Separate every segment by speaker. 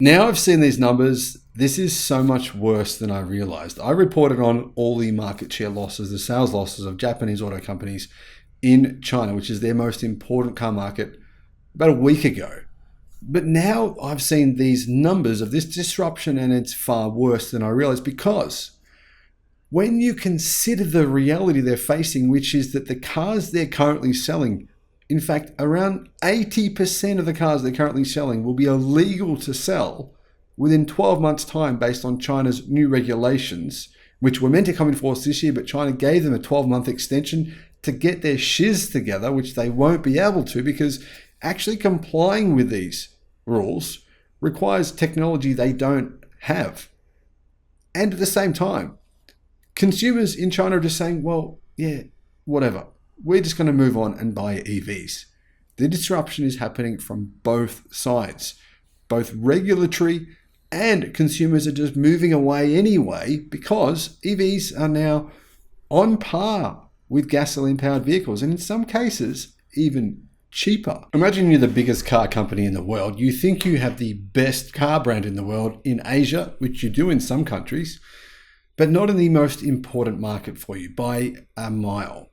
Speaker 1: Now I've seen these numbers. This is so much worse than I realized. I reported on all the market share losses, the sales losses of Japanese auto companies in China, which is their most important car market, about a week ago. But now I've seen these numbers of this disruption, and it's far worse than I realized, because when you consider the reality they're facing, which is that the cars they're currently selling, in fact, around 80% of the cars they're currently selling will be illegal to sell within 12 months' time based on China's new regulations, which were meant to come in force this year, but China gave them a 12-month extension to get their shiz together, which they won't be able to, because actually complying with these rules requires technology they don't have. And at the same time, consumers in China are just saying, well, yeah, whatever. We're just going to move on and buy EVs. The disruption is happening from both sides. Both regulatory and consumers are just moving away anyway, because EVs are now on par with gasoline-powered vehicles, and in some cases, even cheaper. Imagine you're the biggest car company in the world. You think you have the best car brand in the world in Asia, which you do in some countries, but not in the most important market for you by a mile.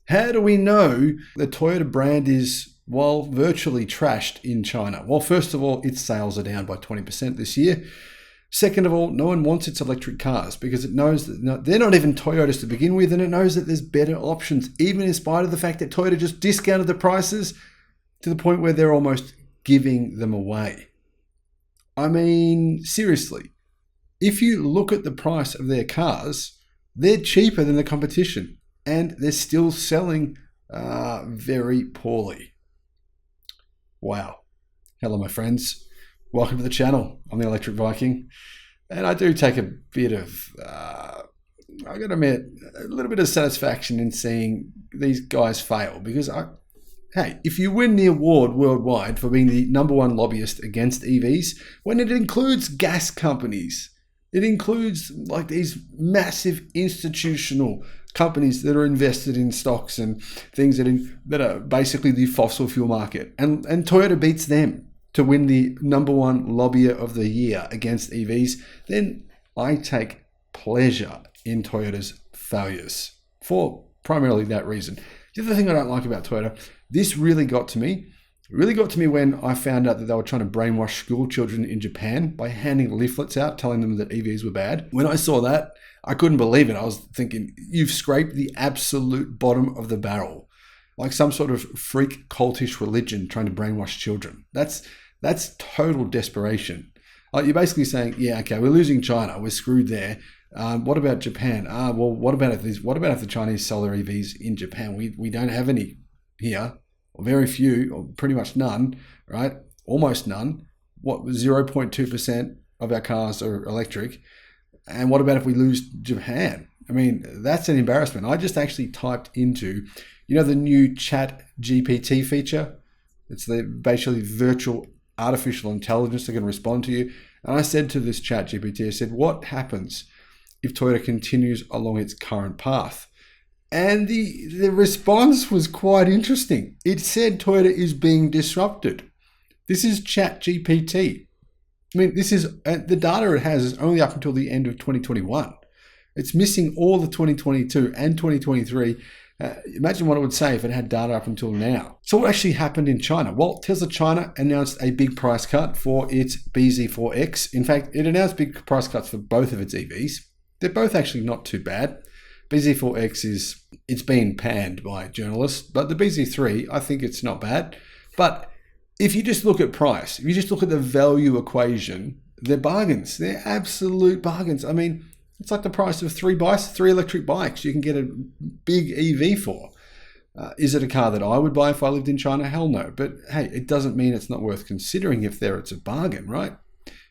Speaker 1: How do we know the Toyota brand is, well, virtually trashed in China? Well, first of all, its sales are down by 20% this year. Second of all, no one wants its electric cars because it knows that they're not even Toyotas to begin with, and it knows that there's better options, even in spite of the fact that Toyota just discounted the prices to the point where they're almost giving them away. I mean, seriously. If you look at the price of their cars, they're cheaper than the competition, and they're still selling very poorly. Wow. Hello, my friends. Welcome to the channel. I'm the Electric Viking, and I do take a bit of, I gotta admit, a little bit of satisfaction in seeing these guys fail, because hey, if you win the award worldwide for being the #1 lobbyist against EVs, when it includes gas companies, it includes like these massive institutional companies that are invested in stocks and things that are basically the fossil fuel market. And Toyota beats them to win the #1 lobbyer of the year against EVs, then I take pleasure in Toyota's failures for primarily that reason. The other thing I don't like about Toyota, this really got to me. It really got to me when I found out that they were trying to brainwash school children in Japan by handing leaflets out telling them that EVs were bad. When I saw that, I couldn't believe it. I was thinking, you've scraped the absolute bottom of the barrel, like some sort of freak cultish religion trying to brainwash children. That's total desperation. You're basically saying, yeah, okay, we're losing China, we're screwed there. What about Japan? Well, what about if the Chinese sell their EVs in Japan? We don't have any here. Very few, or pretty much none, right? Almost none. 0.2% of our cars are electric. And what about if we lose Japan? I mean, that's an embarrassment. I just actually typed into, the new Chat GPT feature. It's basically virtual artificial intelligence that can respond to you. And I said to this Chat GPT, I said, what happens if Toyota continues along its current path? And the response was quite interesting. It said Toyota is being disrupted. This is Chat GPT. I mean, this is the data it has is only up until the end of 2021. It's missing all the 2022 and 2023. Imagine what it would say if it had data up until now. So what actually happened in China? Well, Tesla China announced a big price cut for its BZ4X. In fact, it announced big price cuts for both of its EVs. They're both actually not too bad. BZ4X it's been panned by journalists, but the BZ3, I think it's not bad. But if you just look at price, if you just look at the value equation, they're bargains. They're absolute bargains. I mean, it's like the price of three electric bikes you can get a big EV for. Is it a car that I would buy if I lived in China? Hell no. But hey, it doesn't mean it's not worth considering if it's a bargain, right?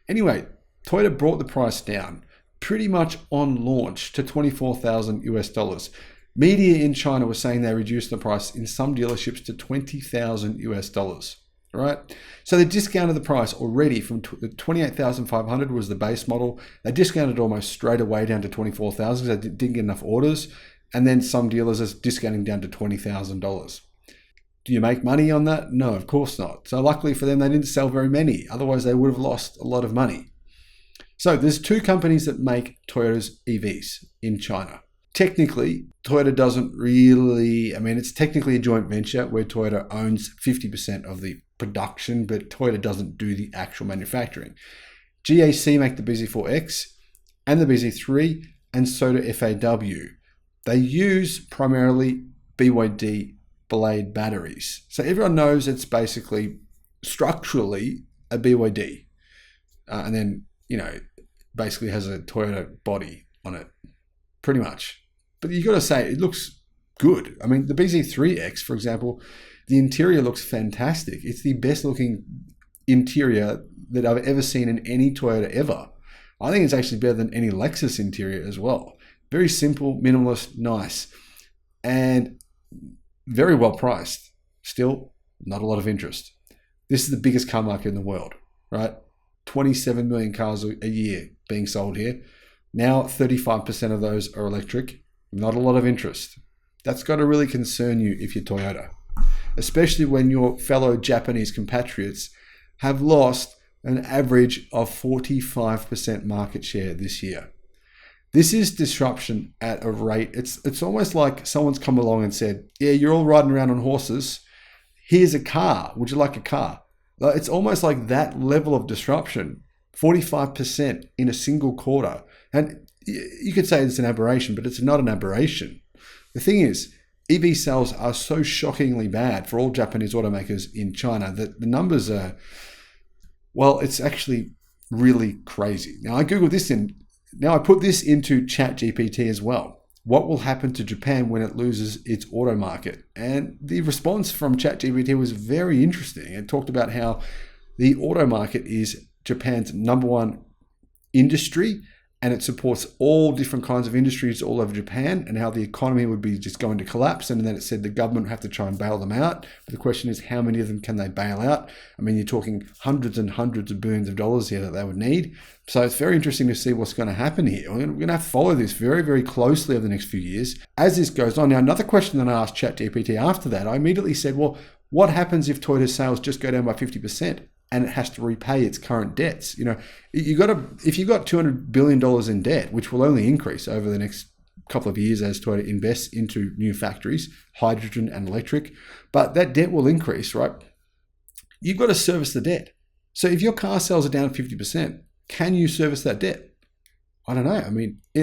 Speaker 1: Anyway, Toyota brought the price down pretty much on launch to $24,000. Media in China was saying they reduced the price in some dealerships to $20,000, right? So they discounted the price already from the $28,500 was the base model. They discounted almost straight away down to $24,000 because they didn't get enough orders. And then some dealers are discounting down to $20,000. Do you make money on that? No, of course not. So luckily for them, they didn't sell very many. Otherwise, they would have lost a lot of money. So there's two companies that make Toyota's EVs in China. Technically, Toyota doesn't really, it's technically a joint venture where Toyota owns 50% of the production, but Toyota doesn't do the actual manufacturing. GAC make the BZ4X and the BZ3, and so do FAW. They use primarily BYD blade batteries. So everyone knows it's basically structurally a BYD. And then, basically has a Toyota body on it, pretty much. But you got to say, it looks good. The BZ3X, for example, the interior looks fantastic. It's the best looking interior that I've ever seen in any Toyota ever. I think it's actually better than any Lexus interior as well. Very simple, minimalist, nice, and very well priced. Still, not a lot of interest. This is the biggest car market in the world, right? 27 million cars a year being sold here. Now 35% of those are electric. Not a lot of interest. That's got to really concern you if you're Toyota, especially when your fellow Japanese compatriots have lost an average of 45% market share this year. This is disruption at a rate. It's almost like someone's come along and said, yeah, you're all riding around on horses. Here's a car. Would you like a car? It's almost like that level of disruption, 45% in a single quarter. And you could say it's an aberration, but it's not an aberration. The thing is, EV sales are so shockingly bad for all Japanese automakers in China that the numbers are, it's actually really crazy. Now I Googled this now I put this into ChatGPT as well. What will happen to Japan when it loses its auto market? And the response from ChatGPT was very interesting. It talked about how the auto market is Japan's number one industry, and it supports all different kinds of industries all over Japan, and how the economy would be just going to collapse. And then it said the government would have to try and bail them out. But the question is, how many of them can they bail out? You're talking hundreds and hundreds of billions of dollars here that they would need. So it's very interesting to see what's going to happen here. We're going to have to follow this very, very closely over the next few years as this goes on. Now, another question that I asked ChatGPT after that, I immediately said, well, what happens if Toyota's sales just go down by 50%? And it has to repay its current debts. If you've got $200 billion in debt, which will only increase over the next couple of years as Toyota invests into new factories, hydrogen and electric, but that debt will increase, right? You've got to service the debt. So if your car sales are down 50%, can you service that debt? I don't know.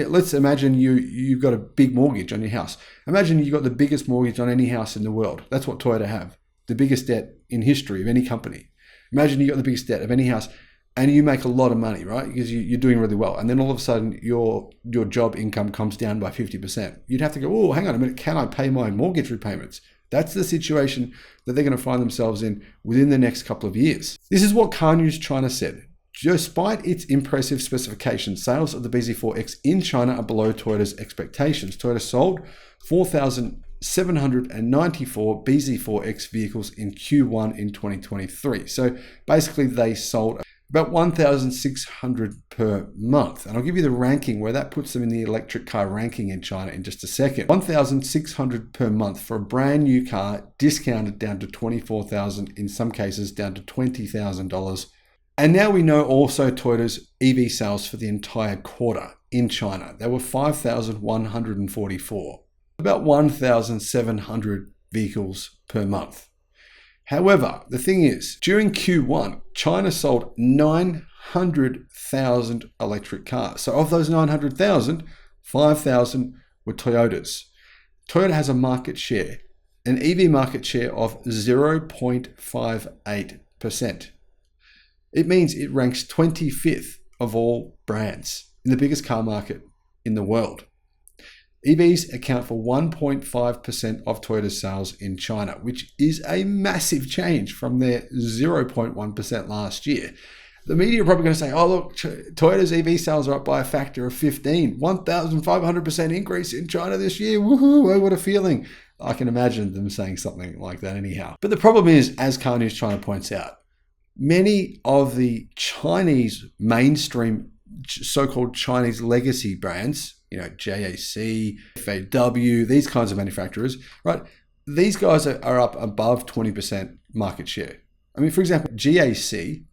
Speaker 1: Let's imagine you've got a big mortgage on your house. Imagine you've got the biggest mortgage on any house in the world. That's what Toyota have. The biggest debt in history of any company. Imagine you got the biggest debt of any house and you make a lot of money, right? Because you're doing really well. And then all of a sudden your job income comes down by 50%. You'd have to go, oh, hang on a minute. Can I pay my mortgage repayments? That's the situation that they're going to find themselves in within the next couple of years. This is what Car News China said. Despite its impressive specifications, sales of the BZ4X in China are below Toyota's expectations. Toyota sold 4,794 BZ4X vehicles in Q1 in 2023. So basically they sold about 1,600 per month. And I'll give you the ranking where that puts them in the electric car ranking in China in just a second. 1,600 per month for a brand new car, discounted down to $24,000, in some cases down to $20,000. And now we know also Toyota's EV sales for the entire quarter in China. They were 5,144. About 1,700 vehicles per month. However, the thing is, during Q1, China sold 900,000 electric cars. So of those 900,000, 5,000 were Toyotas. Toyota has a market share, an EV market share of 0.58%. It means it ranks 25th of all brands in the biggest car market in the world. EVs account for 1.5% of Toyota's sales in China, which is a massive change from their 0.1% last year. The media are probably going to say, oh, look, Toyota's EV sales are up by a factor of 15, 1,500% increase in China this year. Woohoo, what a feeling. I can imagine them saying something like that anyhow. But the problem is, as Car News China points out, many of the Chinese mainstream, so-called Chinese legacy brands, JAC, FAW, these kinds of manufacturers, right? these guys are up above 20% market share. I mean, for example, GAC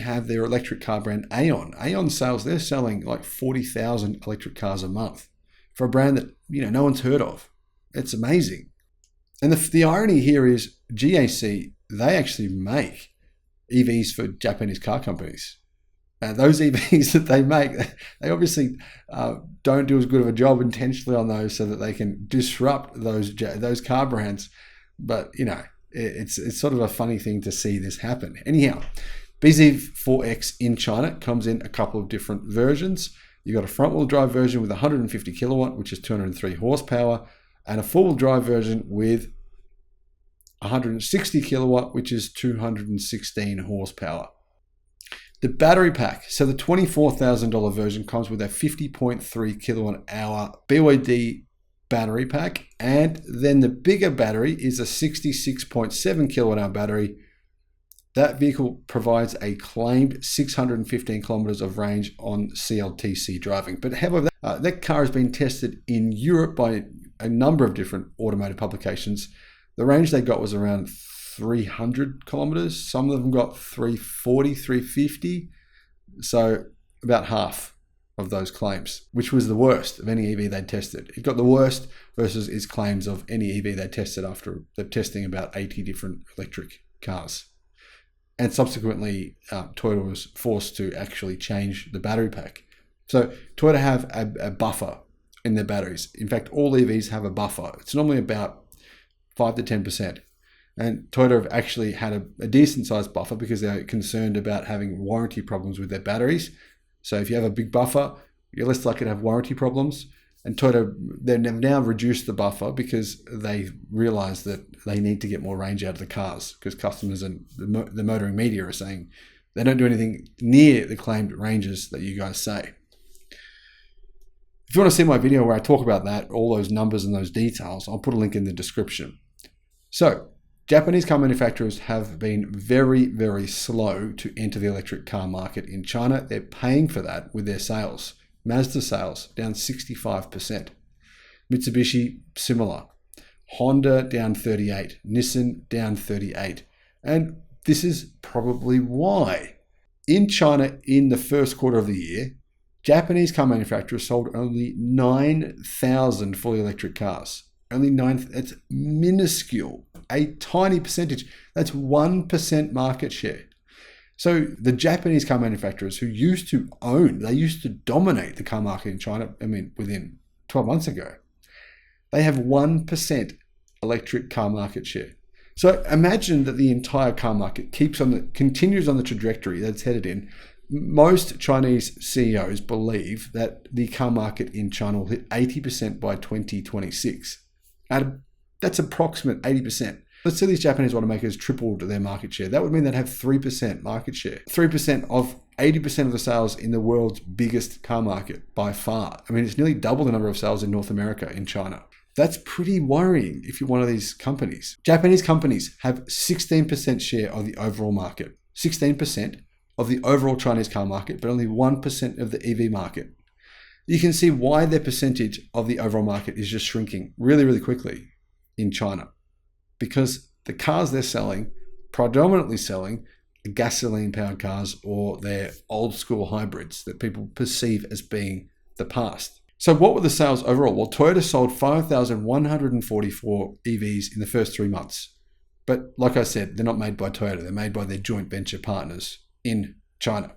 Speaker 1: have their electric car brand Aeon. Aeon sales, they're selling like 40,000 electric cars a month for a brand that, no one's heard of. It's amazing. And the irony here is GAC, they actually make EVs for Japanese car companies. Those EVs that they make, they obviously don't do as good of a job intentionally on those so that they can disrupt those car brands. But, it's sort of a funny thing to see this happen. Anyhow, BZ4X in China comes in a couple of different versions. You've got a front-wheel drive version with 150 kilowatt, which is 203 horsepower, and a four-wheel drive version with 160 kilowatt, which is 216 horsepower. The battery pack, so the $24,000 version comes with a 50.3 kilowatt hour BYD battery pack, and then the bigger battery is a 66.7 kilowatt hour battery. That vehicle provides a claimed 615 kilometers of range on CLTC driving. But however, that car has been tested in Europe by a number of different automotive publications. The range they got was around 300 kilometers. Some of them got 340, 350. So about half of those claims, which was the worst of any EV they'd tested. It got the worst versus its claims of any EV they tested after the testing about 80 different electric cars. And subsequently, Toyota was forced to actually change the battery pack. So Toyota have a buffer in their batteries. In fact, all EVs have a buffer. It's normally about 5 to 10%. And Toyota have actually had a decent sized buffer because they're concerned about having warranty problems with their batteries. So if you have a big buffer, you're less likely to have warranty problems. And Toyota, they've now reduced the buffer because they realize that they need to get more range out of the cars, because customers and the motoring media are saying they don't do anything near the claimed ranges that you guys say. If you want to see my video where I talk about that, all those numbers and those details, I'll put a link in the description. So, Japanese car manufacturers have been very, very slow to enter the electric car market in China. They're paying for that with their sales. Mazda sales down 65%. Mitsubishi, similar. Honda down 38. Nissan down 38. And this is probably why. In China, in the first quarter of the year, Japanese car manufacturers sold only 9,000 fully electric cars. Only 9,000. That's minuscule. A tiny percentage. That's 1% market share. So the Japanese car manufacturers who used to dominate the car market in China, within 12 months ago, they have 1% electric car market share. So imagine that the entire car market continues on the trajectory that it's headed in. Most Chinese CEOs believe that the car market in China will hit 80% by 2026. That's approximate 80%. Let's say these Japanese automakers tripled their market share. That would mean they'd have 3% market share. 3% of 80% of the sales in the world's biggest car market by far. It's nearly double the number of sales in North America in China. That's pretty worrying if you're one of these companies. Japanese companies have 16% share of the overall market. 16% of the overall Chinese car market, but only 1% of the EV market. You can see why their percentage of the overall market is just shrinking really, really quickly in China. Because the cars they're selling, predominantly selling gasoline-powered cars or their old-school hybrids that people perceive as being the past. So what were the sales overall? Well, Toyota sold 5,144 EVs in the first 3 months. But like I said, they're not made by Toyota. They're made by their joint venture partners in China.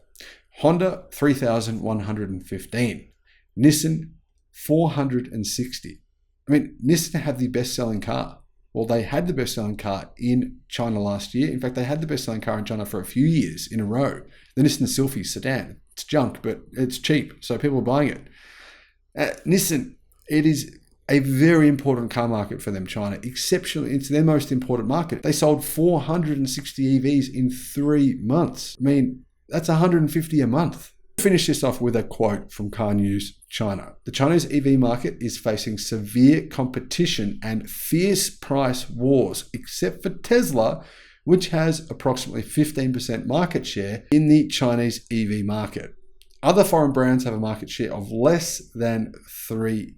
Speaker 1: Honda, 3,115. Nissan, 460. Nissan have the best-selling car. Well, they had the best-selling car in China last year. In fact, they had the best-selling car in China for a few years in a row. The Nissan Sylphy sedan. It's junk, but it's cheap, so people are buying it. Nissan, it is a very important car market for them, China. Exceptionally, it's their most important market. They sold 460 EVs in 3 months. That's 150 a month. Finish this off with a quote from Car News China. The Chinese EV market is facing severe competition and fierce price wars, except for Tesla, which has approximately 15% market share in the Chinese EV market. Other foreign brands have a market share of less than 3%.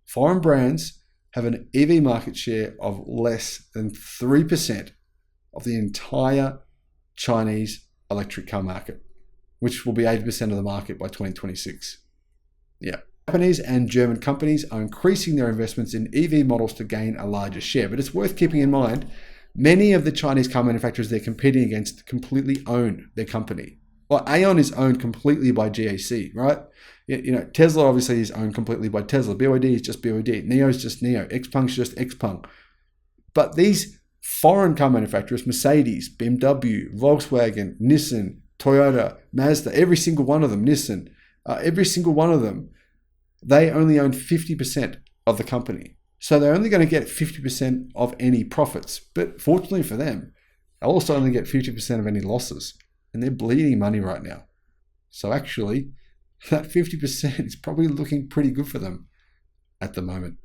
Speaker 1: Foreign brands have an EV market share of less than 3% of the entire Chinese electric car market, which will be 80% of the market by 2026. Yeah. Japanese and German companies are increasing their investments in EV models to gain a larger share, but it's worth keeping in mind, many of the Chinese car manufacturers they're competing against completely own their company. Well, Aeon is owned completely by GAC, right? You know, Tesla obviously is owned completely by Tesla. BYD is just BYD. NIO is just NIO. XPeng is just XPeng. But these foreign car manufacturers, Mercedes, BMW, Volkswagen, Nissan, Toyota, Mazda, every single one of them, Nissan, every single one of them, they only own 50% of the company. So they're only going to get 50% of any profits. But fortunately for them, they'll also only get 50% of any losses. And they're bleeding money right now. So actually, that 50% is probably looking pretty good for them at the moment.